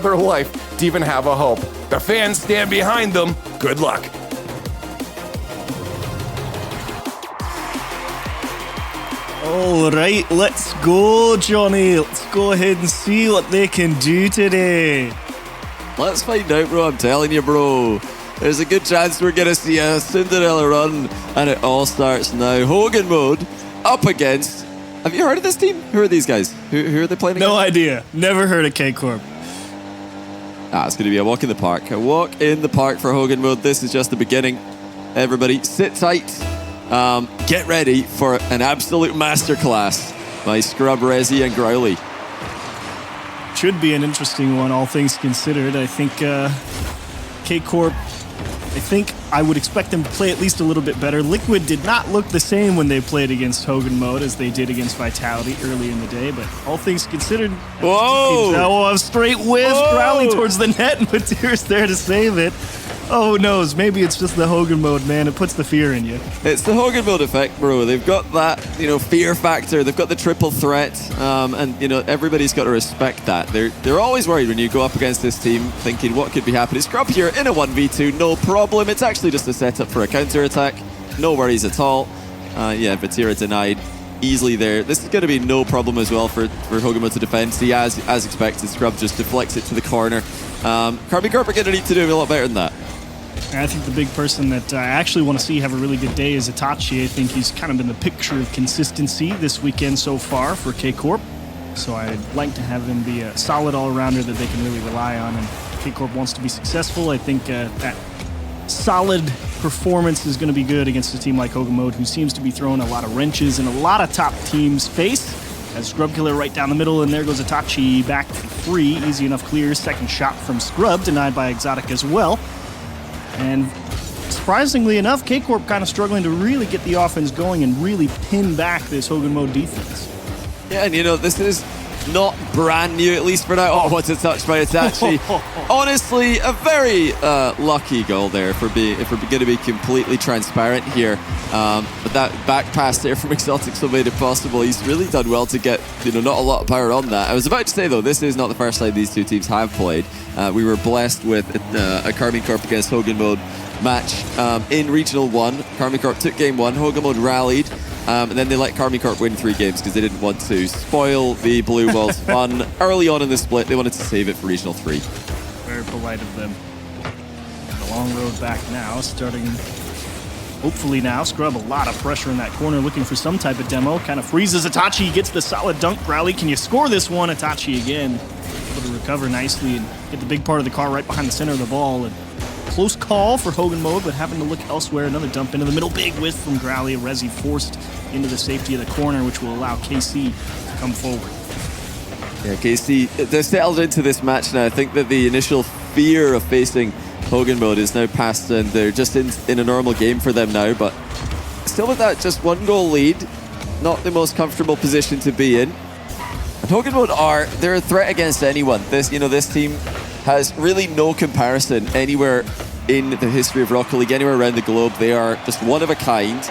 their life to even have a hope. The fans stand behind them. Good luck. All right, let's go, Johnny. Let's go ahead and see what they can do today. Let's find out, bro. I'm telling you, bro. There's a good chance we're going to see a Cinderella run, and it all starts now. Hogan Mode up against... Have you heard of this team? Who are these guys? Who are they playing against? No idea. Never heard of KCorp. It's going to be a walk in the park. A walk in the park for Hogan Mode. This is just the beginning. Everybody, sit tight. Get ready for an absolute masterclass by Scrub, Resi, and Growly. Should be an interesting one, all things considered. I think KCorp, I would expect them to play at least a little bit better. Liquid did not look the same when they played against Hogan Mode as they did against Vitality early in the day, but all things considered, whoa! Oh, a straight whiz, Growly towards the net, and Patir's there to save it. Oh, who knows? Maybe it's just the Hogan Mode, man. It puts the fear in you. It's the Hogan Mode effect, bro. They've got that, fear factor. They've got the triple threat, and everybody's got to respect that. They're always worried when you go up against this team, thinking what could be happening. Scrub here in a 1v2, no problem. It's actually just a setup for a counter attack. No worries at all. Vatira denied easily there. This is going to be no problem as well for Hogan Mode to defend. See, as expected, Scrub just deflects it to the corner. Karmine Corp are going to need to do a lot better than that. I think the big person that I actually want to see have a really good day is Itachi. I think he's kind of been the picture of consistency this weekend so far for KCorp. So I'd like to have him be a solid all-arounder that they can really rely on. And if KCorp wants to be successful, I think that solid performance is going to be good against a team like Hogan Mode, who seems to be throwing a lot of wrenches in a lot of top teams' face. As Scrub Killer right down the middle, and there goes Itachi back for free. Easy enough clear. Second shot from Scrub, denied by Exotic as well. And surprisingly enough, KCorp kind of struggling to really get the offense going and really pin back this Hogan Mode defense. Yeah, and this is not brand new, at least for now. Oh, what a touch by Itachi. Honestly, a very lucky goal there if we're going to be completely transparent here. But that back pass there from Exotic so made it possible. He's really done well to get not a lot of power on that. I was about to say, though, this is not the first time these two teams have played. We were blessed with a Karmine Corp against Hogan Mode match in Regional 1. Karmine Corp took game 1, Hogan Mode rallied, and then they let Karmine Corp win 3 games because they didn't want to spoil the Blue Balls fun early on in the split. They wanted to save it for Regional 3. Very polite of them. The long road back now, starting hopefully now. Scrub a lot of pressure in that corner, looking for some type of demo. Kind of freezes Itachi, gets the solid dunk rally. Can you score this one? Itachi again. Able to recover nicely and get the big part of the car right behind the center of the ball. And close call for Hogan Mode, but having to look elsewhere. Another dump into the middle. Big whiff from Growly. Resi forced into the safety of the corner, which will allow KC to come forward. Yeah, KC, they're settled into this match now. I think that the initial fear of facing Hogan Mode is now past, and they're just in a normal game for them now. But still with that just 1-goal lead, not the most comfortable position to be in. And Hogan Mode they're a threat against anyone. This team has really no comparison anywhere in the history of Rocket League, anywhere around the globe. They are just one of a kind.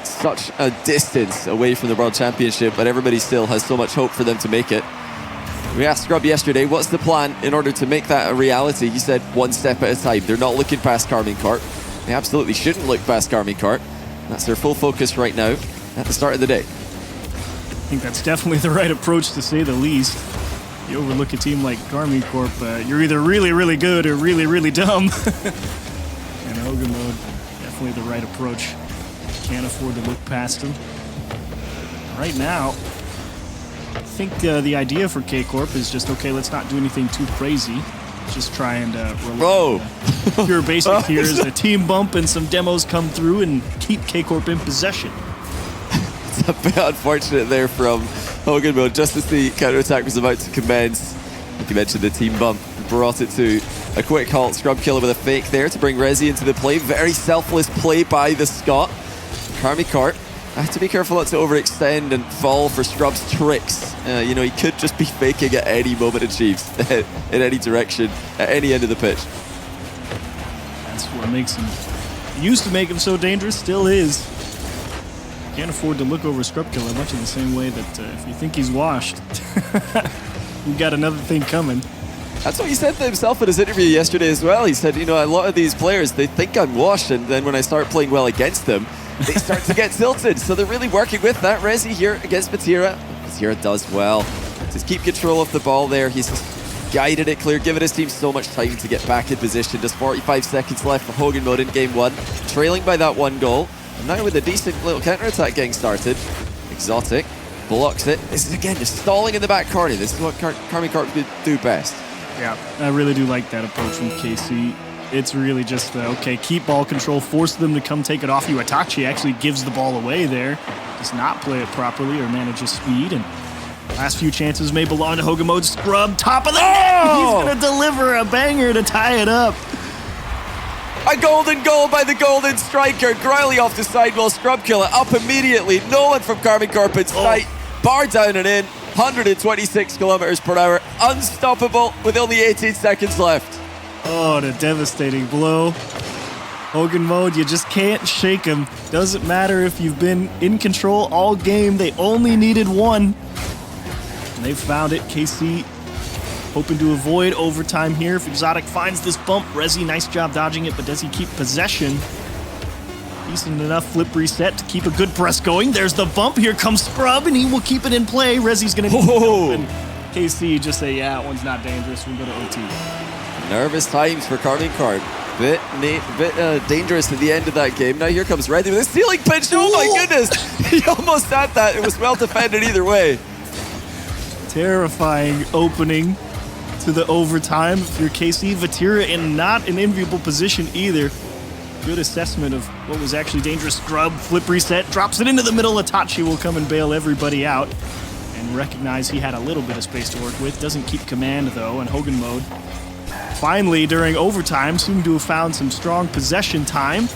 Such a distance away from the World Championship, but everybody still has so much hope for them to make it. We asked Scrub yesterday, what's the plan in order to make that a reality? He said, one step at a time. They're not looking past Karmine Corp. They absolutely shouldn't look past Karmine Corp. That's their full focus right now at the start of the day. I think that's definitely the right approach, to say the least. You overlook a team like Karmine Corp, you're either really, really good or really, really dumb. And Hogan Mode, definitely the right approach. Can't afford to look past them. Right now, I think the idea for KCorp is just, okay, let's not do anything too crazy. Just try and rely on pure basics here as a team bump and some demos come through and keep KCorp in possession. It's a bit unfortunate there from Hogan Mode, just as the counterattack was about to commence. Like you mentioned, the team bump brought it to a quick halt. Scrub Killer with a fake there to bring Resi into the play. Very selfless play by the Scot. Karmine Corp, I have to be careful not to overextend and fall for Scrub's tricks. He could just be faking at any moment of Chiefs, in any direction, at any end of the pitch. That's what makes him, used to make him so dangerous, still is. Can't afford to look over Scrub Killer, much in the same way that if you think he's washed, you've got another thing coming. That's what he said to himself in his interview yesterday as well. He said, you know, a lot of these players, they think I'm washed, and then when I start playing well against them, they start to get tilted. So they're really working with that. Rezi here against Vatira. Vatira does well. Just keep control of the ball there. He's just guided it clear, giving his team so much time to get back in position. Just 45 seconds left for Hogan Mode in game 1. Trailing by that 1 goal. And now with a decent little counter-attack getting started. Exotic blocks it. This is again just stalling in the back corner. This is what Karmine Corp do best. Yeah, I really do like that approach from KC. It's really just, okay, keep ball control, force them to come take it off you. Itachi actually gives the ball away there. Does not play it properly or manages speed. And last few chances may belong to Hogan Mode. Scrub, top of the net! He's going to deliver a banger to tie it up. A golden goal by the golden striker. Griley off the sidewall, Scrub killer up immediately. No one from Karmine Corp in sight. Bar down and in. 126 kilometers per hour. Unstoppable with only 18 seconds left. Oh, the devastating blow. Hogan Mode, you just can't shake him. Doesn't matter if you've been in control all game. They only needed one. And they found it. KC hoping to avoid overtime here. If Exotic finds this bump, Rezi, nice job dodging it, but does he keep possession? Decent enough flip reset to keep a good press going. There's the bump. Here comes Scrub, and he will keep it in play. Rezi's going to need help, and KC just say, yeah, that one's not dangerous. We'll go to OT. Nervous times for Karmine Corp. Bit dangerous at the end of that game. Now here comes Rezi with a stealing pinch. Oh my goodness! He almost had that. It was well defended either way. Terrifying opening to the overtime. If you're KC, Vatira in not an enviable position either. Good assessment of what was actually dangerous. Scrub, flip reset, drops it into the middle. Itachi will come and bail everybody out and recognize he had a little bit of space to work with. Doesn't keep command though, and Hogan Mode finally during overtime seemed to have found some strong possession time.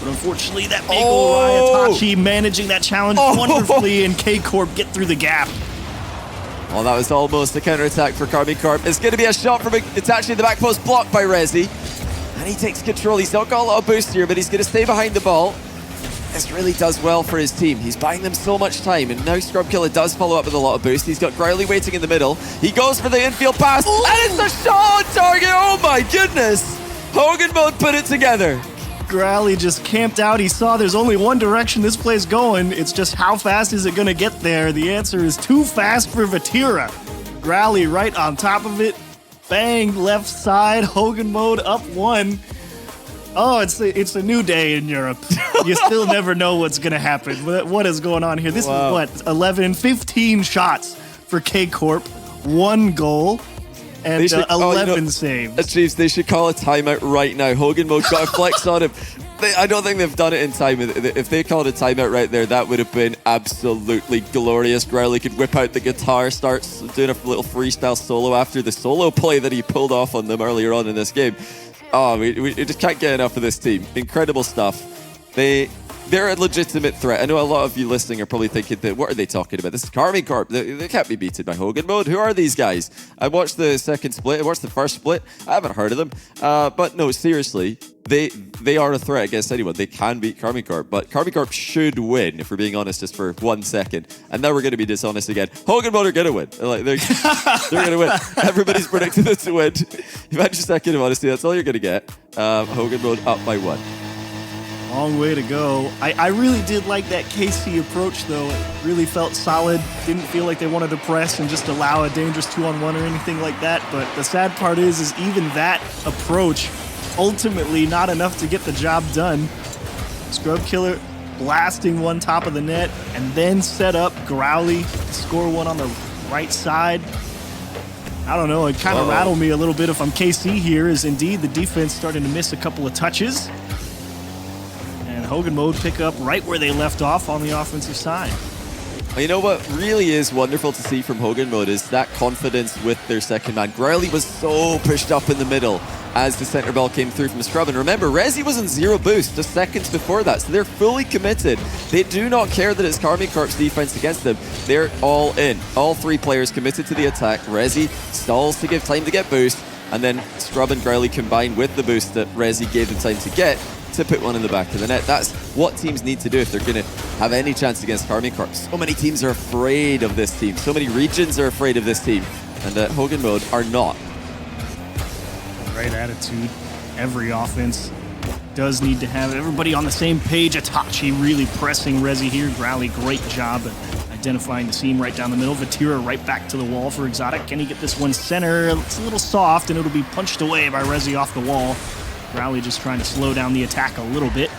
But unfortunately that big ol' Itachi managing that challenge wonderfully, and KCorp get through the gap. Well, that was almost a counter-attack for Karmine Corp. It's going to be a shot from Itachi in the back post, blocked by Rezi. And he takes control. He's not got a lot of boost here, but he's going to stay behind the ball. This really does well for his team. He's buying them so much time, and now Scrub Killer does follow up with a lot of boost. He's got Growly waiting in the middle. He goes for the infield pass, and it's a shot on target. Oh my goodness! Hogan Mode put it together. Growly just camped out. He saw there's only one direction this play's going. It's just how fast is it going to get there? The answer is too fast for Vatira. Growly right on top of it. Bang, left side. Hogan Mode up 1. Oh, it's a new day in Europe. You still never know what's going to happen. What is going on here? This is what, 15 shots for KCorp, 1 goal, and 11 saves. Chiefs, they should call a timeout right now. Hogan Mode got a flex on him. I don't think they've done it in time. If they called a timeout right there, that would have been absolutely glorious. Growly could whip out the guitar, starts doing a little freestyle solo after the solo play that he pulled off on them earlier on in this game. Oh, we just can't get enough of this team. Incredible stuff. They're a legitimate threat. I know a lot of you listening are probably thinking that, what are they talking about? This is Karmine Corp. They can't be beaten by Hogan Mode. Who are these guys? I watched the second split. I watched the first split. I haven't heard of them. But no, seriously, they are a threat against anyone. They can beat Karmine Corp. But Karmine Corp should win, if we're being honest, just for 1 second. And now we're going to be dishonest again. Hogan Mode are going to win. They're going to win. Everybody's predicting them to win. Imagine a second of honesty. That's all you're going to get. Hogan Mode up by 1. Long way to go. I really did like that KC approach, though. It really felt solid. Didn't feel like they wanted to press and just allow a dangerous 2-on-1 or anything like that. But the sad part is even that approach, ultimately not enough to get the job done. Scrub Killer blasting one top of the net and then set up Growly to score one on the right side. I don't know. It kind of rattled me a little bit if I'm KC here, is indeed the defense starting to miss a couple of touches. Hogan Mode pick up right where they left off on the offensive side. Well, you know what really is wonderful to see from Hogan Mode is that confidence with their second man. Growly was so pushed up in the middle as the center ball came through from Scrub. And remember, Rezi was on 0 boost just seconds before that, so they're fully committed. They do not care that it's Karmine Corp's defense against them. They're all in. All 3 players committed to the attack. Rezi stalls to give time to get boost, and then Scrub and Growly combine with the boost that Rezi gave them time to get to put one in the back of the net. That's what teams need to do if they're going to have any chance against Karmine Corp. So many teams are afraid of this team. So many regions are afraid of this team. And Hogan Mode are not. right attitude. Every offense does need to have everybody on the same page. Itachi really pressing Rezi here. Growly, great job at identifying the seam right down the middle. Vatira right back to the wall for Exotic. Can he get this one center? It's a little soft, and it'll be punched away by Rezi off the wall. Growly just trying to slow down the attack a little bit.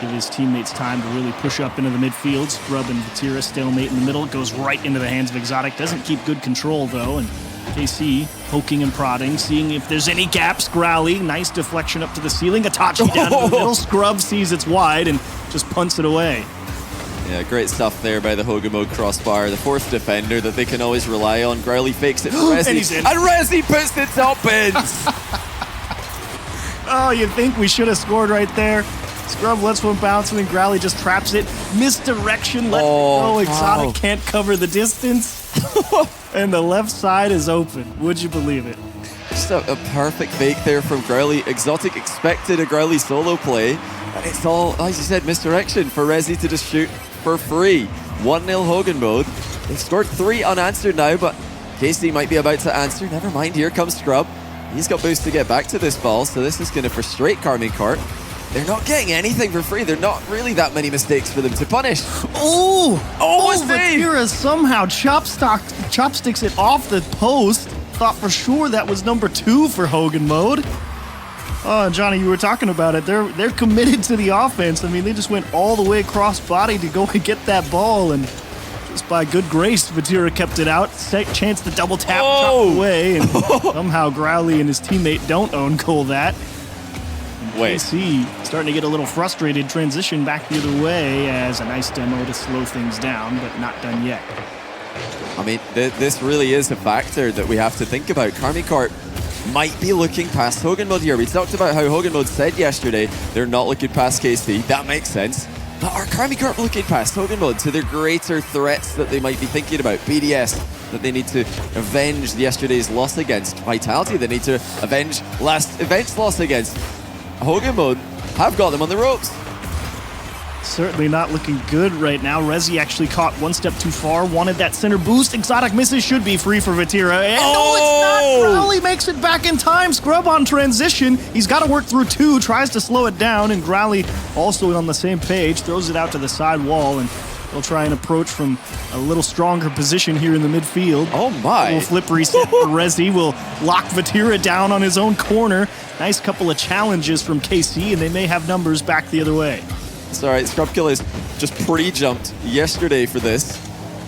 Give his teammates time to really push up into the midfield. Scrub and Vatira stalemate in the middle. It goes right into the hands of Exotic. Doesn't keep good control, though, and KC poking and prodding, seeing if there's any gaps. Growly, nice deflection up to the ceiling. Itachi down in the middle. Scrub sees it's wide and just punts it away. Yeah, great stuff there by the Hogan Mode crossbar. The fourth defender that they can always rely on. Growly fakes it for Rezi. And he's in. And Rezi puts the top ins. Oh, you'd think we should have scored right there. Scrub lets one bounce, and then Growly just traps it. Misdirection, let it go. Exotic can't cover the distance. And the left side is open. Would you believe it? Just a perfect fake there from Growly. Exotic expected a Growly solo play. And it's all, as you said, misdirection for Rezi to just shoot for free. 1-0 Hogan Mode. They've scored 3 unanswered now, but KC might be about to answer. Never mind, here comes Scrub. He's got boost to get back to this ball, so this is going to frustrate Karmine Corp. They're not getting anything for free. They're not really that many mistakes for them to punish. Vatira somehow chopsticks it off the post. Thought for sure that was number 2 for Hogan Mode. Oh, Johnny, you were talking about it. They're committed to the offense. I mean, they just went all the way across body to go and get that ball, and just by good grace, Vatira kept it out. Chance to double tap, chop away, and somehow Growly and his teammate don't own goal that. Wait. KC starting to get a little frustrated. Transition back the other way as a nice demo to slow things down, but not done yet. I mean, this really is a factor that we have to think about. Karmine Corp might be looking past Hogan Mode here. We talked about how Hogan Mode said yesterday they're not looking past KC. That makes sense. But are Karmine Corp looking past Hogan Mode to their greater threats that they might be thinking about? BDS, that they need to avenge yesterday's loss against. Vitality, they need to avenge last event's loss against. Hogan Mode have got them on the ropes. Certainly not looking good right now. Rezi actually caught one step too far. Wanted that center boost. Exotic misses. Should be free for Vatira. And no, it's not. Growly makes it back in time. Scrub on transition. He's got to work through 2. Tries to slow it down. And Growly also on the same page. Throws it out to the side wall. And they'll try and approach from a little stronger position here in the midfield. Oh my. A little flip reset for Rezi. Will lock Vatira down on his own corner. Nice couple of challenges from KC, and they may have numbers back the other way. It's all right. Scrubkill has just pre-jumped yesterday for this.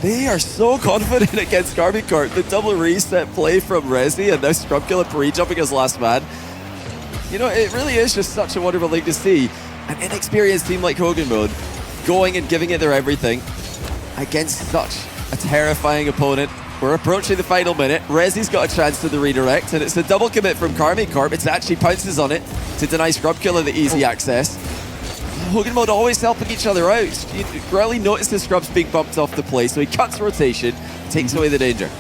They are so confident against Karmine Corp. The double reset play from Rezi, and now Scrubkill pre-jumping his last man. You know, it really is just such a wonderful thing to see. An inexperienced team like Hogan Mode going and giving it their everything against such a terrifying opponent. We're approaching the final minute. Rezi's got a chance to the redirect, and it's a double commit from Karmine Corp. It actually pounces on it to deny Scrubkiller the easy access. Hogan Mode always helping each other out. Growly notices Scrub's being bumped off the play, so he cuts rotation, takes away the danger.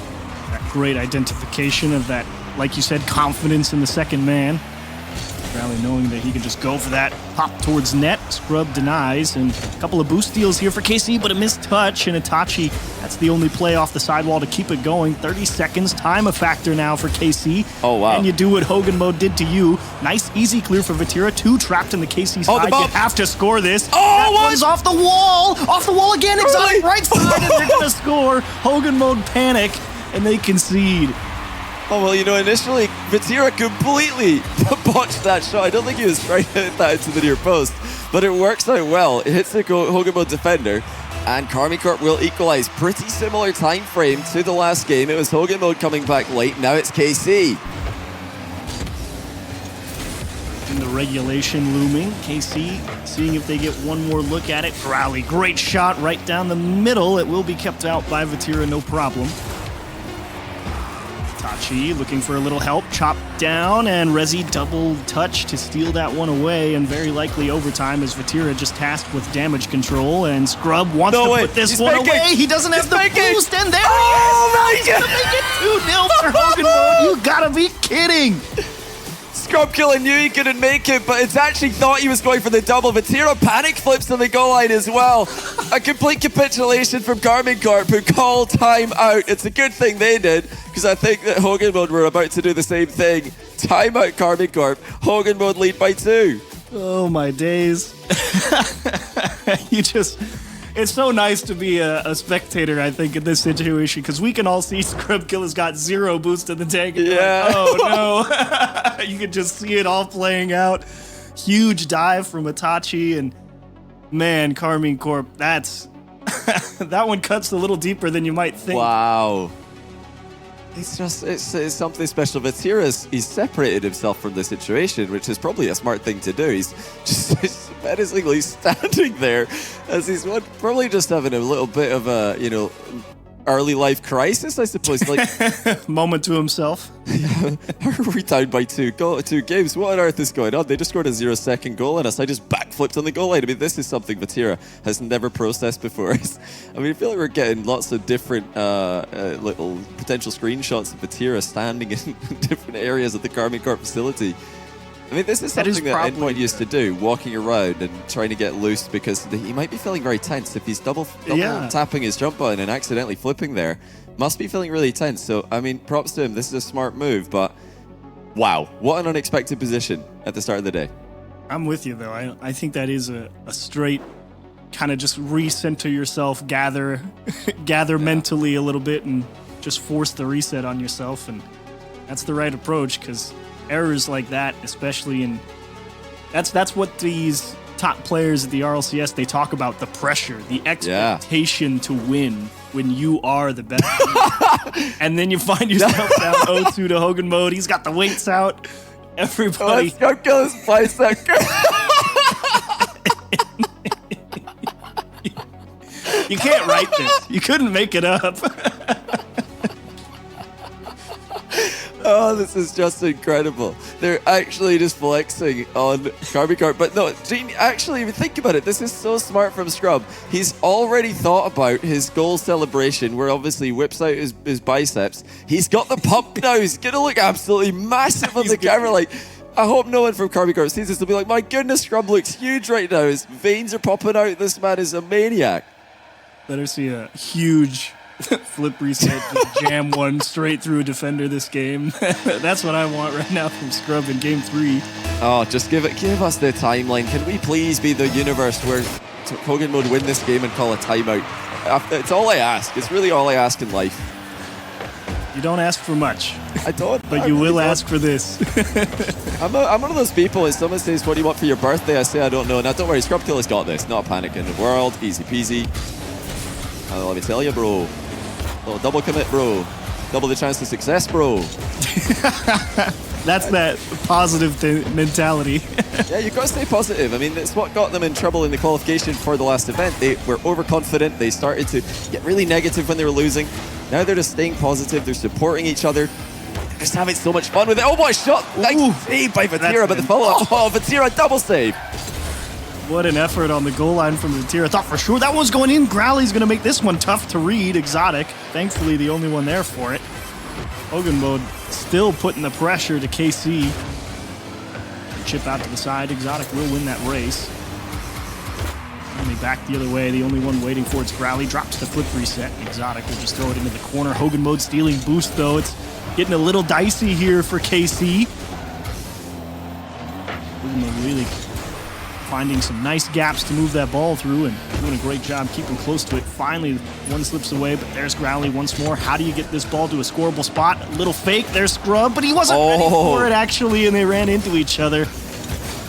That great identification of that, like you said, confidence in the second man. Growly knowing that he can just go for that hop towards net. Scrub denies, and a couple of boost deals here for KC, but a missed touch, and Itachi, that's the only play off the sidewall to keep it going. 30 seconds, time a factor now for KC. Oh, wow. And you do what Hogan Mode did to you. Nice, easy clear for Vatira. 2 trapped in the KC side. You have to score this. That one's off the wall! Off the wall again! Exotic right side, and they're going to score. Hogan Mode panic, and they concede. Oh, well, you know, initially, Vatira completely botched that shot. I don't think he was trying to hit that into the near post, but it works out well. It hits the Hogan Mode defender, and Karmine Corp will equalize. Pretty similar time frame to the last game. It was Hogan Mode coming back late. Now it's KC. In the regulation looming, KC seeing if they get one more look at it. Growly, great shot right down the middle. It will be kept out by Vatira, no problem. Itachi looking for a little help, chopped down, and Rezi double touch to steal that one away, and very likely overtime as Vatira just tasked with damage control, and Scrub wants to put this one away. He doesn't have the boost, and there he is! My God. He's gonna make it 2-0 for Hogan Mode. You gotta be kidding! Scrubkiller knew he couldn't make it, but it's actually thought he was going for the double. Vatira panic flips on the goal line as well. A complete capitulation from Karmine Corp, who called time out. It's a good thing they did, because I think that Hogan Mode were about to do the same thing. Timeout Karmine Corp. Hogan Mode lead by 2. Oh, my days. It's so nice to be a spectator, I think, in this situation, because we can all see Scrubkiller's got 0 boost in the tank. And Yeah. like, oh, no. You can just see it all playing out. Huge dive from Itachi, and man, Karmine Corp, that's... that one cuts a little deeper than you might think. Wow. It's something special. He's separated himself from the situation, which is probably a smart thing to do. He's just menacingly standing there as he's probably just having a little bit of a, early life crisis, I suppose. Like moment to himself. How are we down by 2 games? What on earth is going on? They just scored a 0-second goal on us. I just backflipped on the goal line. I mean, this is something Vatira has never processed before. I feel like we're getting lots of different little potential screenshots of Vatira standing in different areas of the Karmine Corp facility. I mean, this is something that Endpoint used to do, walking around and trying to get loose, because he might be feeling very tense if he's double tapping his jump button and accidentally flipping there. Must be feeling really tense. So, I mean, props to him. This is a smart move, but wow, what an unexpected position at the start of the day. I'm with you, though. I think that is a straight kind of just recenter yourself, gather mentally a little bit, and just force the reset on yourself. And that's the right approach, because errors like that, especially in that's what these top players at the RLCS, they talk about, the pressure, the expectation to win when you are the best. And then you find yourself down 0-2 to Hogan Mode. He's got the weights out. Everybody. Let's go kill his bicep. You can't write this. You couldn't make it up. Oh, this is just incredible. They're actually just flexing on Karmine Corp. But no, Gene, actually, if you think about it, this is so smart from Scrub. He's already thought about his goal celebration, where obviously he whips out his biceps. He's got the pump now. He's going to look absolutely massive on the camera. Like, I hope no one from Karmine Corp sees this. They'll be like, my goodness, Scrub looks huge right now. His veins are popping out. This man is a maniac. Better see a huge flip reset, just jam one straight through a defender this game. That's what I want right now from Scrub in Game 3. Oh, just give us the timeline. Can we please be the universe where Hogan Mode win this game and call a timeout? It's all I ask. It's really all I ask in life. You don't ask for much. I don't. But you will ask for this. I'm one of those people, when someone says, what do you want for your birthday? I say, I don't know. Now, don't worry, Scrubkiller's got this. Not a panic in the world. Easy peasy. Let me tell you, bro. Little double commit, bro. Double the chance of success, bro. That's that positive mentality. Yeah, you've got to stay positive. I mean, it's what got them in trouble in the qualification for the last event. They were overconfident. They started to get really negative when they were losing. Now they're just staying positive. They're supporting each other. They're just having so much fun with it. Oh, what a shot. Nice save by Vatira, but the follow-up. Oh, Vatira double save. What an effort on the goal line from Vatira. I thought for sure that one's going in. Growly's going to make this one tough to read. Exotic, thankfully the only one there for it. Hogan Mode still putting the pressure to KC. Chip out to the side. Exotic will win that race. Only back the other way. The only one waiting for it's Growly. Drops the flip reset. Exotic will just throw it into the corner. Hogan Mode stealing boost, though. It's getting a little dicey here for KC. Hogan Mode really finding some nice gaps to move that ball through and doing a great job keeping close to it. Finally, one slips away, but there's Growly once more. How do you get this ball to a scoreable spot? A little fake. There's Scrub, but he wasn't ready for it, actually, and they ran into each other.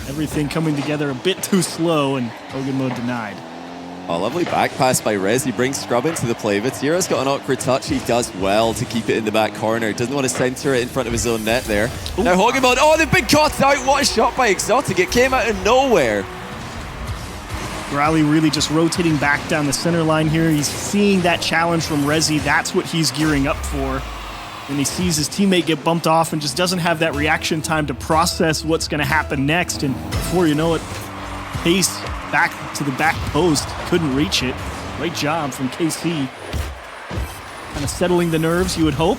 Everything coming together a bit too slow, and Hogan Mode denied. Oh, lovely back pass by Rez. He brings Scrub into the play. Vatira's got an awkward touch. He does well to keep it in the back corner. Doesn't want to center it in front of his own net there. Ooh. Now Hogan Mode. Oh, they've been caught out. What a shot by Exotic. It came out of nowhere. Growly really just rotating back down the center line here. He's seeing that challenge from Rezi. That's what he's gearing up for. And he sees his teammate get bumped off and just doesn't have that reaction time to process what's going to happen next. And before you know it, pace back to the back post. Couldn't reach it. Great job from KC. Kind of settling the nerves, you would hope.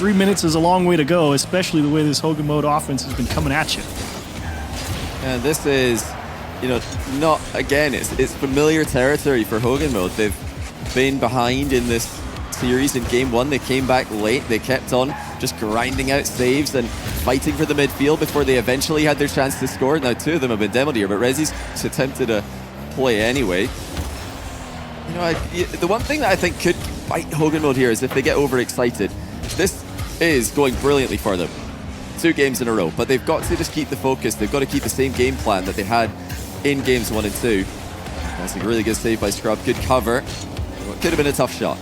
3 minutes is a long way to go, especially the way this Hogan Mode offense has been coming at you. And this is, not, again, it's familiar territory for Hogan Mode. They've been behind in this series in game 1. They came back late. They kept on just grinding out saves and fighting for the midfield before they eventually had their chance to score. Now 2 of them have been demoed here, but Rezi's attempted a play anyway. The one thing that I think could bite Hogan Mode here is if they get overexcited. This is going brilliantly for them. 2 games in a row, but they've got to just keep the focus. They've got to keep the same game plan that they had in games 1 and 2. That's a really good save by Scrub. Good cover. What could have been a tough shot.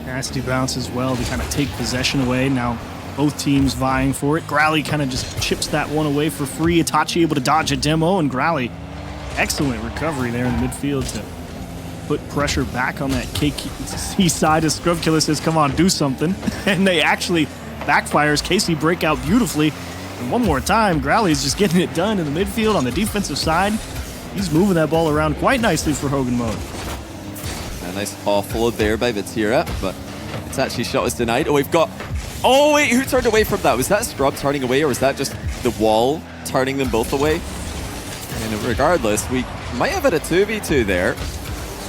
Nasty bounce as well to kind of take possession away. Now both teams vying for it. Growly kind of just chips that one away for free. Itachi able to dodge a demo, and Growly, excellent recovery there in the midfield to put pressure back on that KC side as Scrub Killer says, come on, do something. And they actually backfires. KC breakout beautifully. And one more time, Growly's just getting it done in the midfield on the defensive side. He's moving that ball around quite nicely for Hogan Mode. A nice offload there by Vatira, but Itachi's shot was denied. Oh, we've got... Oh, wait, who turned away from that? Was that Scrub turning away, or was that just the wall turning them both away? And regardless, we might have had a 2v2 there.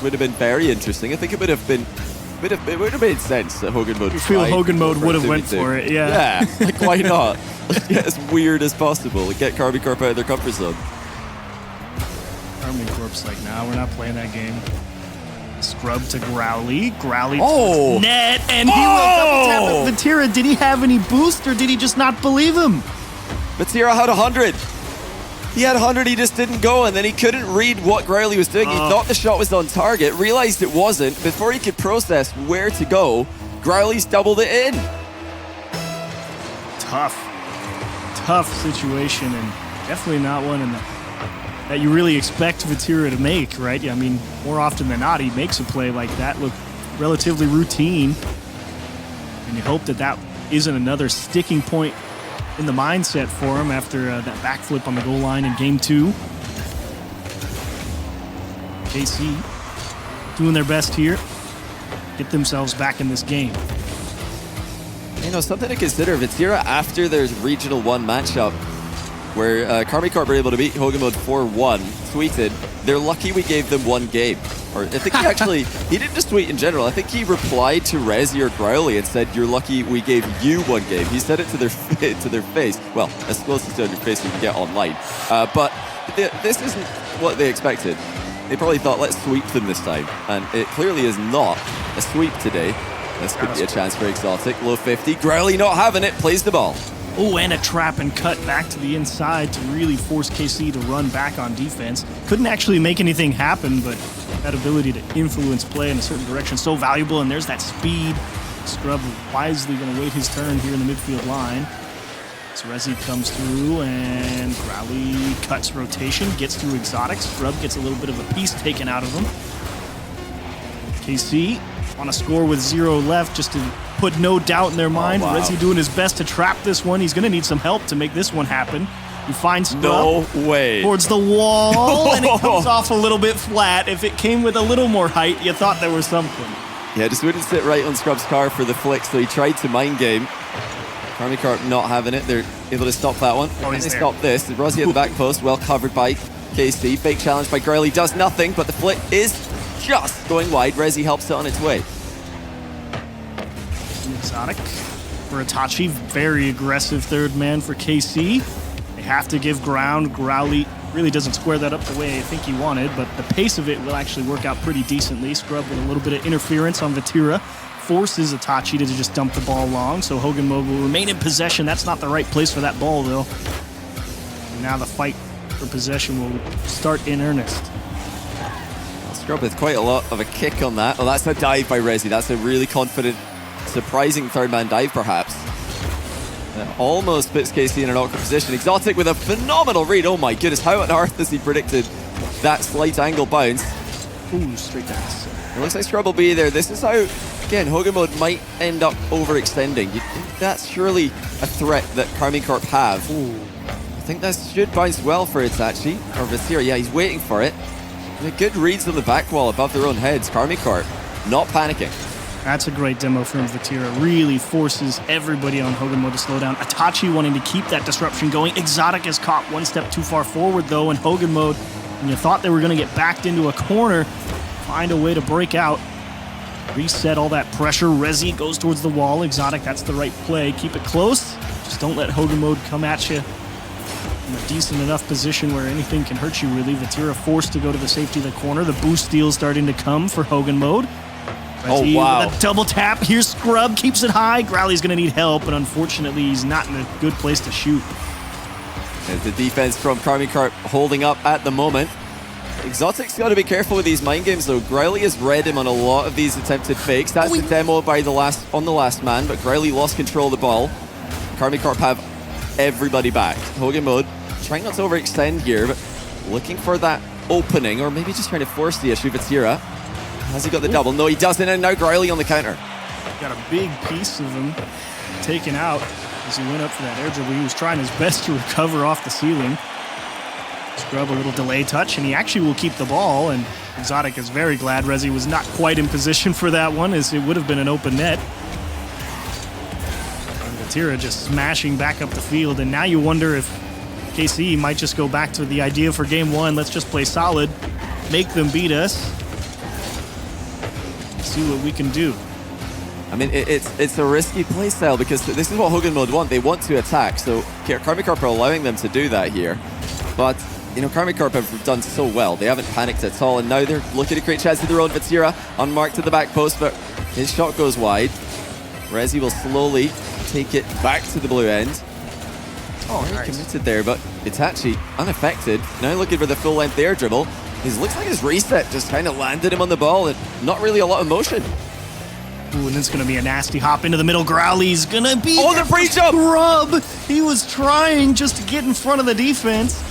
Would have been very interesting. I think it would have made sense that Hogan Mode. You feel Hogan Mode would have went for it, yeah. Yeah, like why not? Let's get as weird as possible. Get Karmine Corp out of their comfort zone. Karmine Corp's like, nah, we're not playing that game. Scrub to Growly. Growly to net, and he will double tap it. Vatira, did he have any boost, or did he just not believe him? Vatira had 100. He had 100, he just didn't go, and then he couldn't read what Growly was doing. He thought the shot was on target, realized it wasn't. Before he could process where to go, Growly's doubled it in. Tough situation, and definitely not one that you really expect Vatira to make, right? I mean, more often than not, he makes a play like that look relatively routine, and you hope that isn't another sticking point in the mindset for him after that backflip on the goal line in game 2. KC doing their best here, get themselves back in this game. Something to consider, Vatira, after their Regional 1 matchup, where Karmine Corp were able to beat Hogan Mode 4-1, tweeted, "They're lucky we gave them 1 game." Or I think he actually, he didn't just tweet in general, I think he replied to Rezi or Growly and said, "You're lucky we gave you 1 game." He said it to their face. Well, as close to your face as you can get online. But this isn't what they expected. They probably thought, let's sweep them this time. And it clearly is not a sweep today. This could be a chance for Exotic. Low 50. Growly not having it, plays the ball. Oh, and a trap and cut back to the inside to really force KC to run back on defense. Couldn't actually make anything happen, but that ability to influence play in a certain direction so valuable, and there's that speed. Scrub wisely going to wait his turn here in the midfield line. So Rezi comes through, and Growly cuts rotation, gets through Exotic. Scrub gets a little bit of a piece taken out of him. KC on a score with 0 left, just to put no doubt in their mind. Wow. Rezi doing his best to trap this one. He's going to need some help to make this one happen. He finds Scrub no way towards the wall, and it comes off a little bit flat. If it came with a little more height, you thought there was something. Yeah, just wouldn't sit right on Scrub's car for the flick, so he tried to mind game. Karmine Corp not having it. They're able to stop that one. Oh, They he's there. stop this. Rossi at the back post, well covered by KC. Fake challenge by Growly, does nothing, but the flick is just going wide. Rezi helps it on its way. Exotic for Itachi, very aggressive third man for KC. They have to give ground. Growly really doesn't square that up the way I think he wanted, but the pace of it will actually work out pretty decently. Scrub with a little bit of interference on Vatira forces Itachi to just dump the ball long, so Hogan Mode will remain in possession. That's not the right place for that ball, though. And now the fight for possession will start in earnest. Scrub with quite a lot of a kick on that. Oh, that's a dive by Rezi. That's a really confident, surprising third-man dive, perhaps. That almost puts KC in an awkward position. Exotic with a phenomenal read. Oh my goodness, how on earth has he predicted that slight angle bounce? Ooh, straight down. It looks like Scrub will be there. This is how, again, Hogan Mode might end up overextending. You'd think that's surely a threat that Karmine Corp have. Ooh. I think that should bounce well for Itachi, or Vatira. Yeah, he's waiting for it. And good reads on the back wall above their own heads. Karmine Corp not panicking. That's a great demo from Vatira. Really forces everybody on Hogan Mode to slow down. Itachi wanting to keep that disruption going. Exotic is caught one step too far forward, though, in Hogan Mode. And you thought they were going to get backed into a corner, find a way to break out. Reset all that pressure. Rezi goes towards the wall. Exotic, that's the right play. Keep it close. Just don't let Hogan Mode come at you in a decent enough position where anything can hurt you, really. Vatira forced to go to the safety of the corner. The boost steal starting to come for Hogan Mode. Oh, wow. With a double tap. Here's Scrub. Keeps it high. Growly's going to need help, but unfortunately, he's not in a good place to shoot. There's the defense from Karmine Corp holding up at the moment. Exotic's got to be careful with these mind games, though. Growly has read him on a lot of these attempted fakes. That's the demo by the last man, but Growly lost control of the ball. Karmine Corp have everybody back. Hogan Mode trying not to overextend here, but looking for that opening, or maybe just trying to force the issue. Vatira, has he got the double? No, he doesn't, and now Growly on the counter. Got a big piece of him taken out as he went up for that air dribble. He was trying his best to recover off the ceiling. Scrub a little delay touch, and he actually will keep the ball, and Exotic is very glad Rezi was not quite in position for that one, as it would have been an open net. And Vatira just smashing back up the field, and now you wonder if KC might just go back to the idea for game one. Let's just play solid, make them beat us, see what we can do. I mean, it's a risky play style because this is what Hogan Mode want. They want to attack, so Karmine Corp are allowing them to do that here. But, you know, Karmine Corp have done so well. They haven't panicked at all, and now they're looking to create chances of their own. Vatira unmarked at the back post, but his shot goes wide. Rezi will slowly take it back to the blue end. Oh, nice. Committed there, but Itachi unaffected. Now looking for the full-length air dribble. He looks like his reset just kind of landed him on the ball, and not really a lot of motion. Ooh, and it's going to be a nasty hop into the middle. Growly's going to be the free jump! Scrub! He was trying just to get in front of the defense.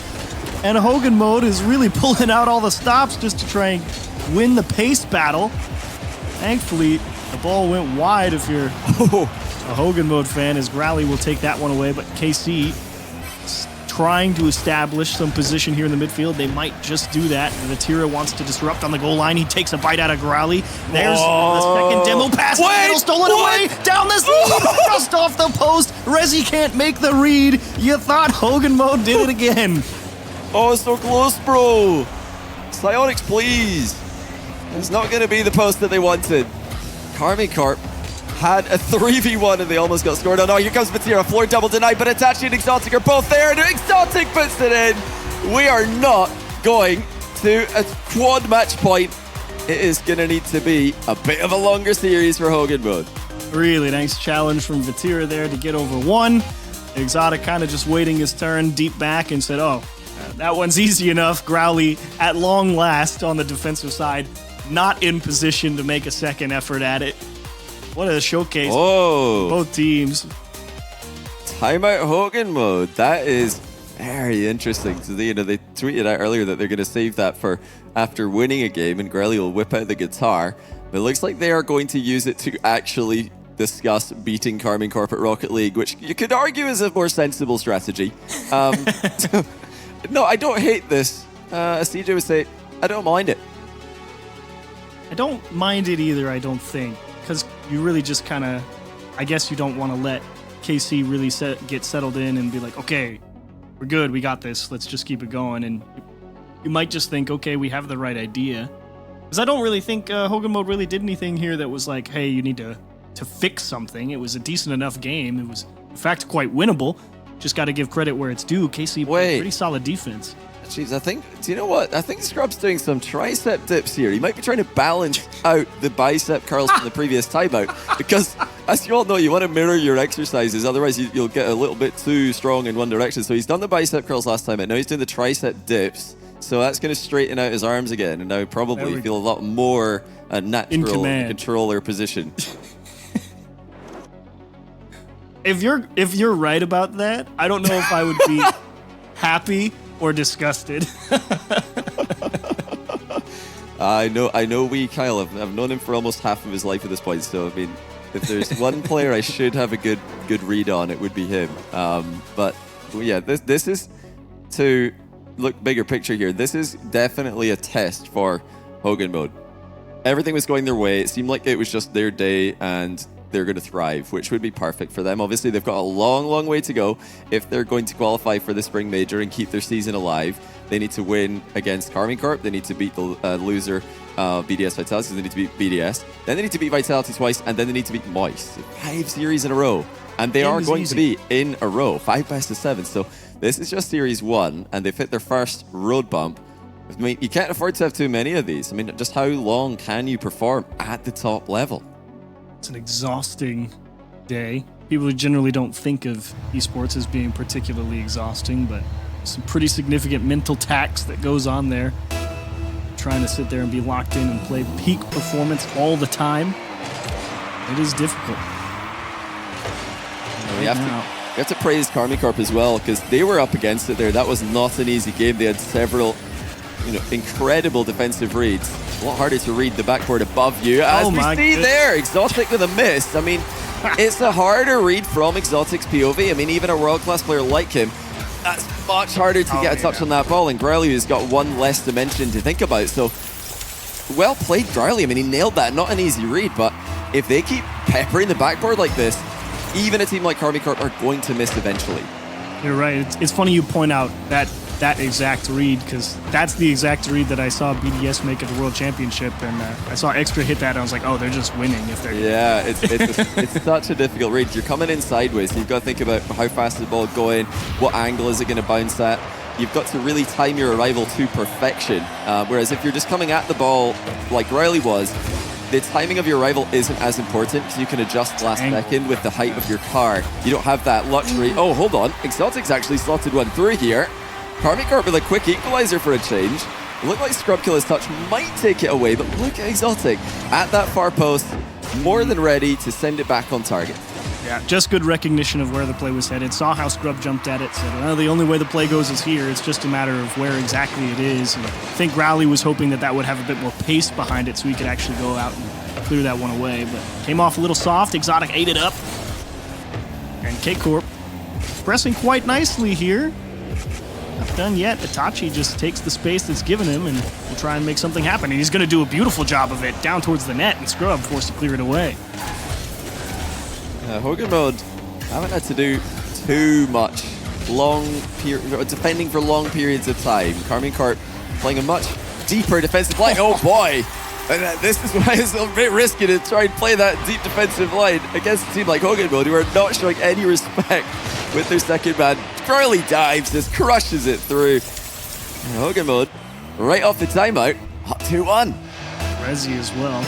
And Hogan Mode is really pulling out all the stops just to try and win the pace battle. Thankfully, the ball went wide if you're a Hogan Mode fan, as Growly will take that one away. But KC trying to establish some position here in the midfield. They might just do that. Vatira wants to disrupt on the goal line. He takes a bite out of Growly. There's the second demo pass. Stolen away. Down this just off the post. Rezi can't make the read. You thought Hogan Mode did it again. Oh, so close, bro. Psionics, please. It's not going to be the post that they wanted. Karmine Corp had a 3v1 and they almost got scored on. Oh, here comes Vatira. Floor double denied, but Itachi and Exotic are both there, and Exotic puts it in. We are not going to a quad match point. It is going to need to be a bit of a longer series for Hogan Mode. Really nice challenge from Vatira there to get over one. Exotic kind of just waiting his turn deep back and said, oh, that one's easy enough. Growly, at long last, on the defensive side, not in position to make a second effort at it. What a showcase. Oh. Both teams. Timeout Hogan Mode. That is very interesting. So they tweeted out earlier that they're going to save that for after winning a game, and Growly will whip out the guitar. But it looks like they are going to use it to actually discuss beating Karmine Corp at Rocket League, which you could argue is a more sensible strategy. No, I don't hate this. As CJ would say, I don't mind it. I don't mind it either, I don't think. Because you really just kind of, I guess you don't want to let KC really get settled in and be like, okay, we're good, we got this, let's just keep it going. And you might just think, okay, we have the right idea. Because I don't really think Hogan Mode really did anything here that was like, hey, you need to fix something. It was a decent enough game. It was, in fact, quite winnable. Just got to give credit where it's due. KC played pretty solid defense. Jeez, do you know what? I think Scrub's doing some tricep dips here. He might be trying to balance out the bicep curls from the previous timeout. Because, as you all know, you want to mirror your exercises. Otherwise, you'll get a little bit too strong in one direction. So he's done the bicep curls last time, and now he's doing the tricep dips. So that's going to straighten out his arms again, and now probably feel a lot more natural controller position. If you're right about that, I don't know if I would be happy or disgusted. I know Kyle. I've known him for almost half of his life at this point. So I mean, if there's one player I should have a good read on, it would be him. But yeah, this is to look bigger picture here. This is definitely a test for Hogan Mode. everything was going their way. It seemed like it was just their day and they're going to thrive, which would be perfect for them. Obviously, they've got a long way to go if they're going to qualify for the Spring Major and keep their season alive. They need to win against Karmine Corp. They need to beat the loser BDS Vitality. They need to beat BDS. Then they need to beat Vitality twice, and then they need to beat Moist. 5 series in a row. And they are going to be in a row. 5 best of 7. So this is just Series 1, and they've hit their first road bump. I mean, you can't afford to have too many of these. I mean, just how long can you perform at the top level? It's an exhausting day. People generally don't think of esports as being particularly exhausting, but some pretty significant mental tax that goes on there. Trying to sit there and be locked in and play peak performance all the time. It is difficult. We have to praise Karmine Corp as well, because they were up against it there. That was not an easy game. They had several incredible defensive reads. A lot harder to read the backboard above you. As we see there, Exotic with a miss. I mean, it's a harder read from Exotic's POV. I mean, even a world-class player like him, that's much harder to get a touch on that ball. And Growly has got one less dimension to think about. So, well played, Growly. I mean, he nailed that. Not an easy read, but if they keep peppering the backboard like this, even a team like Karmine Corp are going to miss eventually. You're right. It's funny you point out that exact read, because that's the exact read that I saw BDS make at the World Championship, and I saw Extra hit that, and I was like, oh, they're just winning if they're... Yeah, it's such a difficult read. You're coming in sideways, so you've got to think about how fast the ball is going, what angle is it going to bounce at. You've got to really time your arrival to perfection, whereas if you're just coming at the ball like Riley was, the timing of your arrival isn't as important because you can adjust last second with the height of your car. You don't have that luxury. Oh, hold on. Exotic's actually slotted one through here. Karmine Corp with a quick equalizer for a change. It looked like Scrubkiller's touch might take it away, but look at Exotic at that far post, more than ready to send it back on target. Yeah, just good recognition of where the play was headed. Saw how Scrub jumped at it, said, well, the only way the play goes is here. It's just a matter of where exactly it is. And I think Rowley was hoping that would have a bit more pace behind it so he could actually go out and clear that one away. But came off a little soft. Exotic ate it up. And KCorp pressing quite nicely here. Not done yet. Itachi just takes the space that's given him and will try and make something happen. And he's going to do a beautiful job of it down towards the net, and Scrub forced to clear it away. Hogan Mode haven't had to do too much defending for long periods of time. Karmine Corp playing a much deeper defensive line. Oh boy! And this is why it's a bit risky to try and play that deep defensive line against a team like Hogan Mode, who are not showing any respect with their second man. Crowley dives, just crushes it through. And Hogan Mode, right off the timeout, up 2-1. Rezi as well.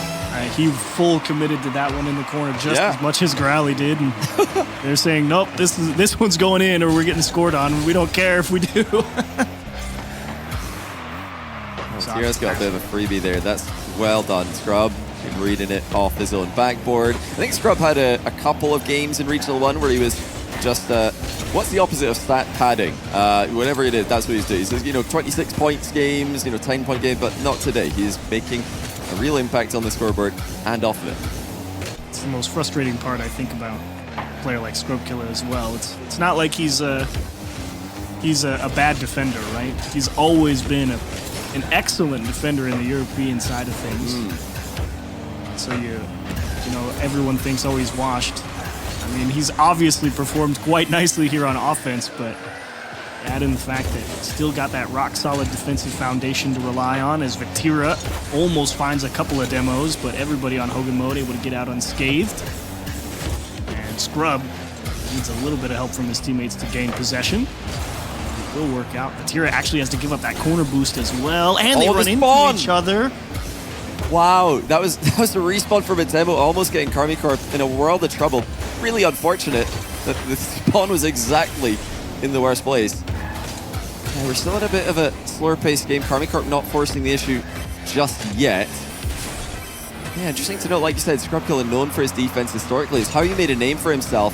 He full committed to that one in the corner just as much as Growly did. And they're saying, nope, this one's going in or we're getting scored on. We don't care if we do. Sierra's got a bit of a freebie there. That's well done, Scrub. Reading it off his own backboard. I think Scrub had a couple of games in Regional 1 where he was just, what's the opposite of stat padding? Whatever it is, that's what he's doing. He says, 26 points games, 10-point games, but not today. He's making a real impact on the scoreboard and off of it. It's the most frustrating part, I think, about a player like Scrubkiller as well. It's not like he's a bad defender, right? He's always been an excellent defender in the European side of things. So everyone thinks, oh, he's washed. I mean, he's obviously performed quite nicely here on offense, but add in the fact that he's still got that rock-solid defensive foundation to rely on, as Vatira almost finds a couple of demos, but everybody on Hogan Mode able to get out unscathed. And Scrub needs a little bit of help from his teammates to gain possession. It will work out. Vatira actually has to give up that corner boost as well, and they run into each other. Wow, that was a respawn from a demo, almost getting Karmine Corp in a world of trouble. Really unfortunate that the spawn was exactly in the worst place. We're still at a bit of a slower paced game. Karmine Corp not forcing the issue just yet. Yeah, interesting to note, like you said, Scrubkiller, known for his defense historically, is how he made a name for himself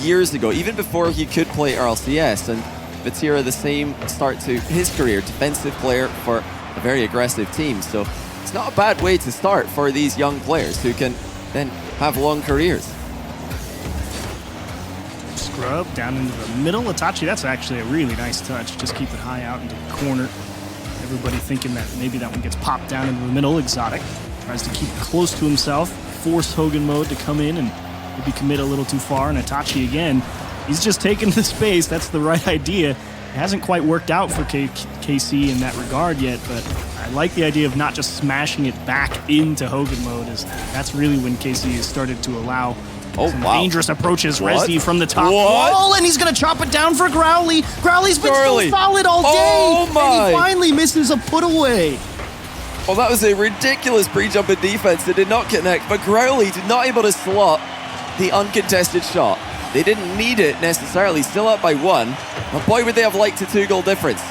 years ago, even before he could play RLCS. And Vatira, the same start to his career, defensive player for a very aggressive team. So it's not a bad way to start for these young players who can then have long careers. Scrub down into the middle. Itachi, that's actually a really nice touch. Just keep it high out into the corner. Everybody thinking that maybe that one gets popped down into the middle. Exotic Tries to keep it close to himself, force Hogan Mode to come in and maybe commit a little too far. And Itachi again, he's just taking the space. That's the right idea. It hasn't quite worked out for KC in that regard yet, but I like the idea of not just smashing it back into Hogan Mode. That's really when KC has started to allow some dangerous approaches. Resi from the top wall, and he's going to chop it down for Growly. Growly's been so solid all day, and he finally misses a put away. Well, that was a ridiculous pre-jump in defense that did not connect, but Growly did not able to slot the uncontested shot. They didn't need it necessarily, still up by 1, but boy would they have liked a 2-goal difference.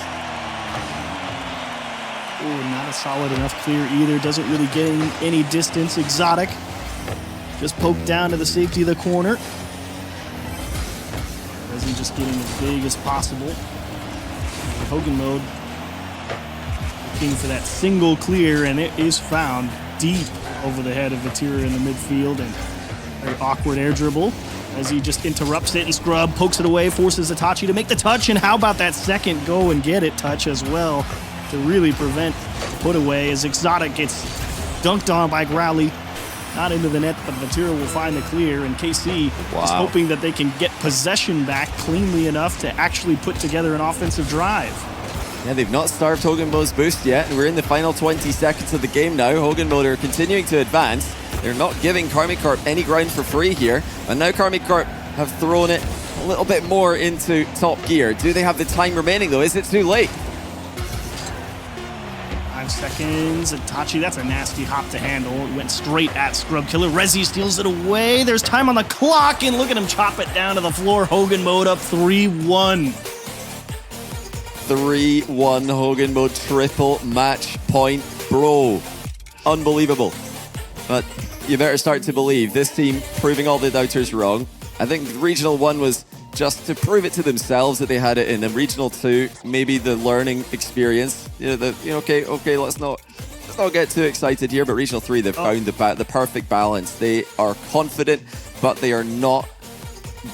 Ooh, not a solid enough clear either, doesn't really gain any distance. Exotic just poked down to the safety of the corner. Resi just getting as big as possible. Hogan Mode looking for that single clear, and it is found deep over the head of Vatira in the midfield, and very awkward air dribble as he just interrupts it, and Scrub pokes it away, forces Itachi to make the touch, and how about that second go and get it touch as well to really prevent the put away as Exotic gets dunked on by Growly. Not into the net, but Vatira will find the clear, and KC is hoping that they can get possession back cleanly enough to actually put together an offensive drive. Yeah, they've not starved Hogan Mode's boost yet, and we're in the final 20 seconds of the game now. Hogan Mode are continuing to advance. They're not giving Karmine Corp any ground for free here, and now Karmine Corp have thrown it a little bit more into top gear. Do they have the time remaining though? Is it too late? 5 seconds. Itachi, that's a nasty hop to handle. It went straight at Scrub Killer. Resi steals it away. There's time on the clock, and look at him chop it down to the floor. Hogan Mode up 3-1. 3-1 Hogan Mode triple match point, bro. Unbelievable. But you better start to believe this team proving all the doubters wrong. I think Regional 1 was just to prove it to themselves that they had it in them. Regional 2, maybe the learning experience. Okay, let's not get too excited here, but Regional 3, they've found the perfect balance. They are confident, but they're not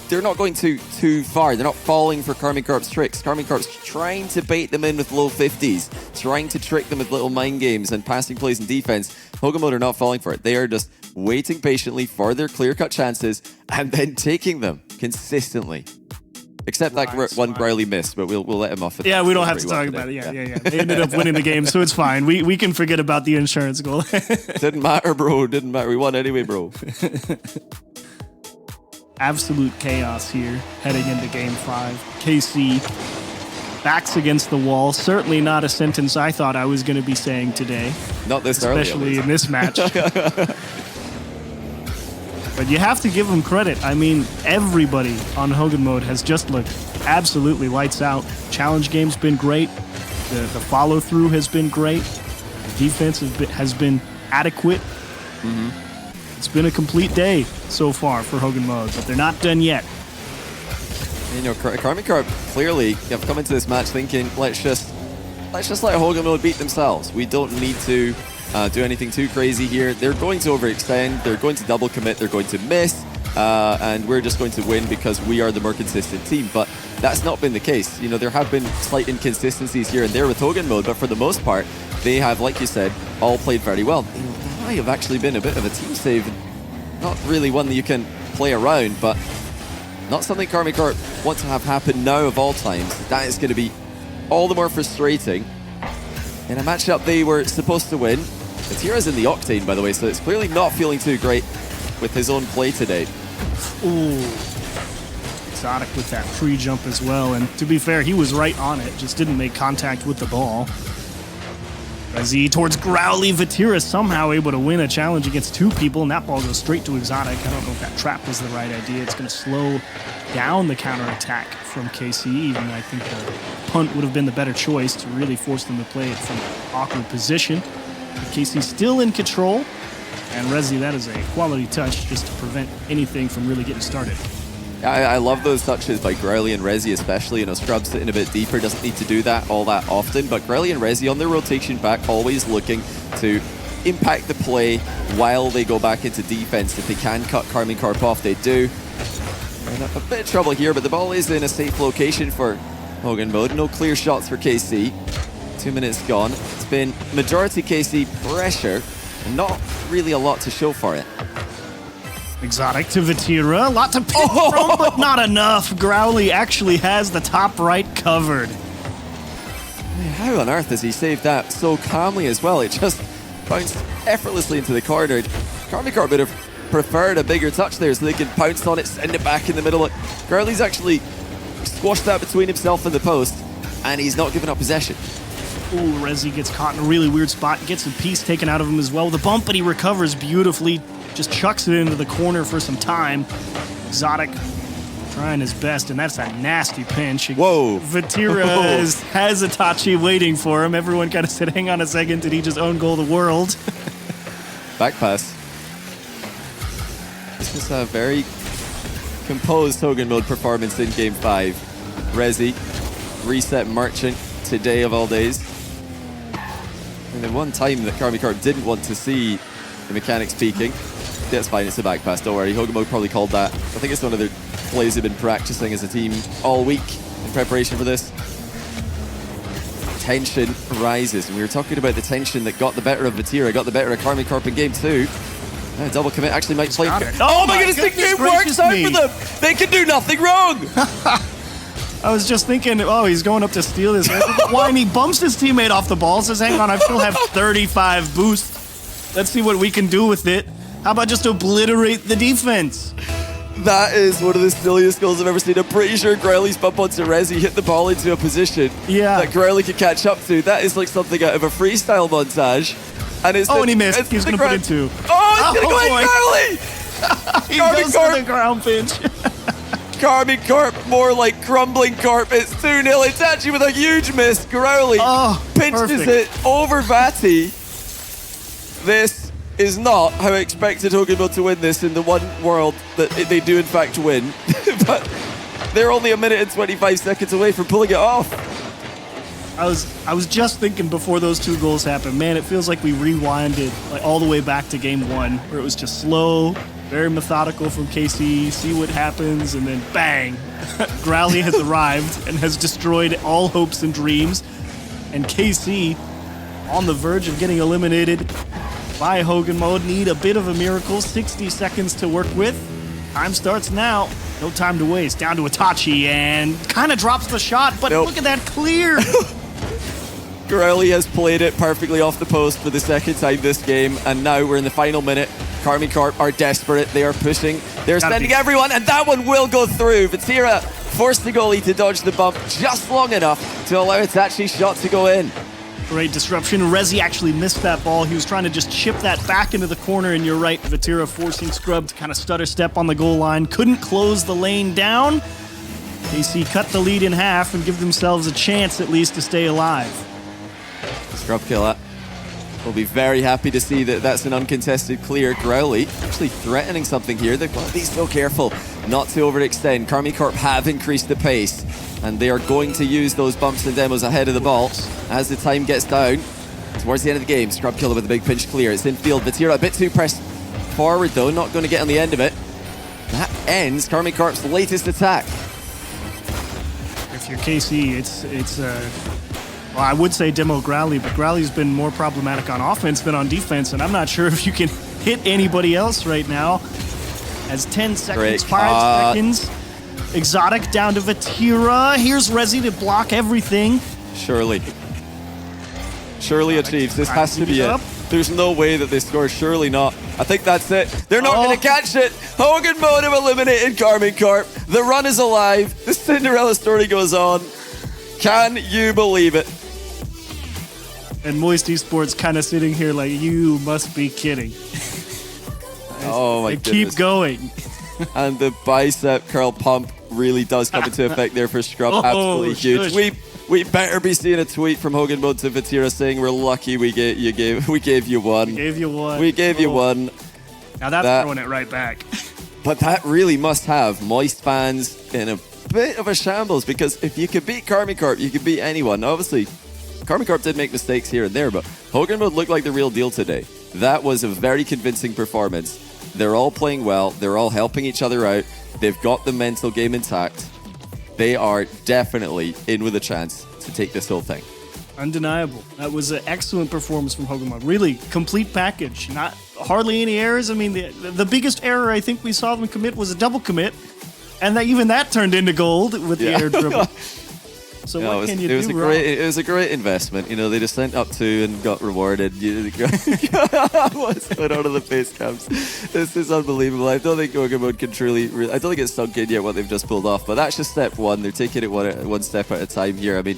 going too far. They're not falling for Karmine Corp's tricks. Karmine Corp's trying to bait them in with low 50s, trying to trick them with little mind games and passing plays and defense. Hogan Mode are not falling for it. They are just waiting patiently for their clear-cut chances and then taking them consistently. Except that one Growly missed, but we'll let him off. Yeah, we don't have to talk about it. Yeah. They ended up winning the game, so it's fine. We can forget about the insurance goal. Didn't matter, bro. Didn't matter. We won anyway, bro. Absolute chaos here heading into Game 5. KC backs against the wall. Certainly not a sentence I thought I was going to be saying today. Not this early, especially in this match. But you have to give them credit. I mean, everybody on Hogan Mode has just looked absolutely lights out. Challenge game's been great. The follow-through has been great. Defense has been adequate. It's been a complete day so far for Hogan Mode, but they're not done yet. Karmine Corp clearly have come into this match thinking, let's just let Hogan Mode beat themselves. We don't need to do anything too crazy here. They're going to overextend, they're going to double commit, they're going to miss, and we're just going to win because we are the more consistent team. But that's not been the case. There have been slight inconsistencies here and there with Hogan Mode, but for the most part, they have, like you said, all played very well. That might have actually been a bit of a team save. Not really one that you can play around, but not something Karmine Corp want to have happen now of all times. That is going to be all the more frustrating in a matchup they were supposed to win. Vatira's in the Octane, by the way, so it's clearly not feeling too great with his own play today. Ooh. Exotic with that pre-jump as well, and to be fair, he was right on it, just didn't make contact with the ball. Resi towards Growly. Vatira somehow able to win a challenge against 2 people, and that ball goes straight to Exotic. I don't know if that trap was the right idea. It's going to slow down the counterattack from KC, even though I think the punt would have been the better choice to really force them to play it from an awkward position. But KC still in control, and Resi, that is a quality touch just to prevent anything from really getting started. I love those touches by Growly and Resi especially. Scrub sitting a bit deeper, doesn't need to do that all that often, but Growly and Resi on their rotation back, always looking to impact the play while they go back into defense. If they can cut Karmine Corp off, they do. And a bit of trouble here, but the ball is in a safe location for Hogan Mode. No clear shots for KC. 2 minutes gone. It's been majority KC pressure, and not really a lot to show for it. Exotic to Vatira. A lot to pick from, but not enough. Growly actually has the top right covered. How on earth has he saved that so calmly as well? It just bounced effortlessly into the corner. Karmine Corp would have preferred a bigger touch there so they can pounce on it, send it back in the middle. Growly's actually squashed that between himself and the post, and he's not given up possession. Ooh, Rezi gets caught in a really weird spot, gets a piece taken out of him as well. The bump, but he recovers beautifully, just chucks it into the corner for some time. Exotic trying his best, and that's a nasty pinch. Whoa. Vatira has Itachi waiting for him. Everyone kind of said, hang on a second, did he just own goal the world? Back pass. This is a very composed Hogan Mode performance in Game 5. Rezi, reset Merchant, today of all days. And the one time that Karmine Corp didn't want to see the mechanics peaking. That's fine, it's a back pass, don't worry. Hogan Mode probably called that. I think it's one of the plays they've been practicing as a team all week in preparation for this. Tension rises, and we were talking about the tension that got the better of Vatira, got the better of Karmine Corp in Game 2. Double commit actually might play. Oh my goodness, the game works out for them! They can do nothing wrong! I was just thinking, oh, he's going up to steal this. Why? And he bumps his teammate off the ball, says, hang on, I still have 35 boost. Let's see what we can do with it. How about just obliterate the defense? That is one of the silliest goals I've ever seen. I'm pretty sure Growly's bump onto Rezi hit the ball into a position that Growly could catch up to. That is like something out of a freestyle montage. And it's and he missed. He was going to put in 2. Oh, he's going to go in Growly! He goes for the ground pinch. Karmine Corp, more like crumbling Corp. It's 2-0. Itachi with a huge miss. Growly pinches it over Vati. This is not how I expected Hogan Mode to win this in the one world that they do in fact win. But they're only a minute and 25 seconds away from pulling it off. I was just thinking before those 2 goals happened, man, it feels like we rewinded like all the way back to Game 1, where it was just slow, very methodical from KC, see what happens, and then bang! Growly has arrived and has destroyed all hopes and dreams. And KC, on the verge of getting eliminated by Hogan Mode, need a bit of a miracle. 60 seconds to work with. Time starts now. No time to waste. Down to Itachi and kind of drops the shot, but look at that clear. Growly has played it perfectly off the post for the second time this game, and now we're in the final minute. Karmine Corp are desperate. They are pushing. They're sending everyone, and that one will go through. Vatira forced the goalie to dodge the bump just long enough to allow Itachi's shot to go in. Great disruption. Rezi actually missed that ball. He was trying to just chip that back into the corner, and you're right, Vatira forcing Scrub to kind of stutter step on the goal line. Couldn't close the lane down. KC cut the lead in half and give themselves a chance at least to stay alive. Scrub kill that. We'll be very happy to see that that's an uncontested clear. Growly actually threatening something here. They've got to be so careful not to overextend. Karmine Corp have increased the pace, and they are going to use those bumps and demos ahead of the ball as the time gets down towards the end of the game. Scrub killer with a big pinch clear. It's infield. Vatira a bit too pressed forward though, not going to get on the end of it. That ends Karmine Corp's latest attack. If you're KC, it's well, I would say demo Growly, but Growly's been more problematic on offense than on defense, and I'm not sure if you can hit anybody else right now. As 10 seconds, 5 seconds. Exotic down to Vatira. Here's Rezi to block everything. Surely achieves. This has to be it. There's no way that they score. Surely not. I think that's it. They're not going to catch it. Hogan Mode have eliminated Karmine Corp. The run is alive. The Cinderella story goes on. Can you believe it? And Moist Esports kind of sitting here like, you must be kidding. Oh my goodness. Keep going. And the bicep curl pump really does come into effect there for Scrub. Absolutely huge. Shush. We better be seeing a tweet from Hogan Mode to Vatira saying we're lucky we gave you one. We gave you one. Now that's throwing it right back. But that really must have Moist fans in a bit of a shambles, because if you could beat Karmine Corp, you could beat anyone. Now, obviously, Karmine Corp did make mistakes here and there, but Hogan Mode looked like the real deal today. That was a very convincing performance. They're all playing well. They're all helping each other out. They've got the mental game intact. They are definitely in with a chance to take this whole thing. Undeniable. That was an excellent performance from Hogan Mode. Really, complete package. Not hardly any errors. I mean, the biggest error I think we saw them commit was a double commit, and even that turned into gold with the air dribble. So what can you do wrong? It was a great investment. You know, they just sent up 2 and got rewarded. What's going on in the face cams? This is unbelievable. I don't think Hogan Mode can truly... I don't think it's sunk in yet what they've just pulled off, but that's just step 1. They're taking it one step at a time here. I mean,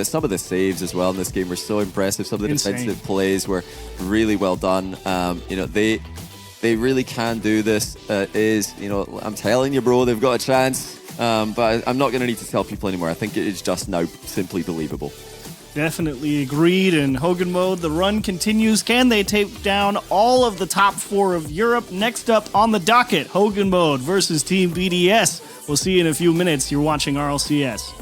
some of the saves as well in this game were so impressive. Some of the defensive plays were really well done. You know, they really can do this. You know, I'm telling you, bro, they've got a chance. But I'm not going to need to tell people anymore. I think it is just now simply believable. Definitely agreed. And Hogan Mode, the run continues. Can they take down all of the top 4 of Europe? Next up on the docket, Hogan Mode versus Team BDS. We'll see you in a few minutes. You're watching RLCS.